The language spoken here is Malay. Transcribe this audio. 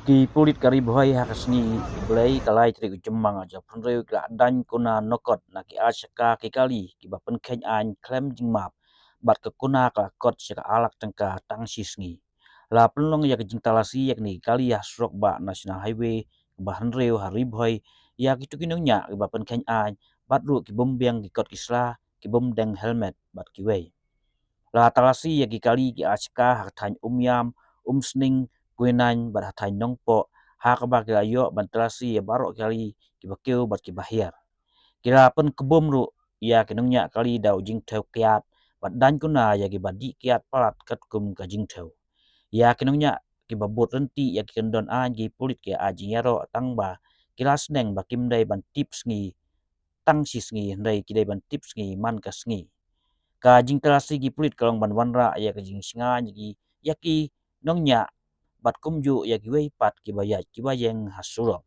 Ki pulit kari bohai hakasni iblai kalai tri ujemang aja punreu ka dan kuna nokot na ki asaka ki kali ki bapen khen an klem jingmap bat ke kuna ka kot seka alak tangka tangsisngi la penlong ya jing talasi yak ni kali ya srok ba national highway bahan reu hari bohai ya ki tukinong nya ki bapen khen an bat ru ki bombiang ki kot kisla ki bom deng helmet bat ki wei la talasi ya ki kali ki asaka hak than umyam sning kuenan bat hatai nongpo ha ka ba kila yo ban talasi ya barok kali ki bakeu bat ki bahir kira pen kebom ru ya kinongnya kali dau jing theu kiat bat dan kuna ya ki badi kiat palat kat kum ka jing theu ya kinongnya ki babot renti ya ki kendon an ki pulit ki ajing yaro tangba kilas neng bakim dai ban tips ngi tang sis ngi ndai ki dai ban tips ngi man kas ngi ka jing talasi ki pulit kalong ban wanra ya ka jing singa ya ki nongnya bat kumju ya ki wei pat ki bayat ki bayeng hasuro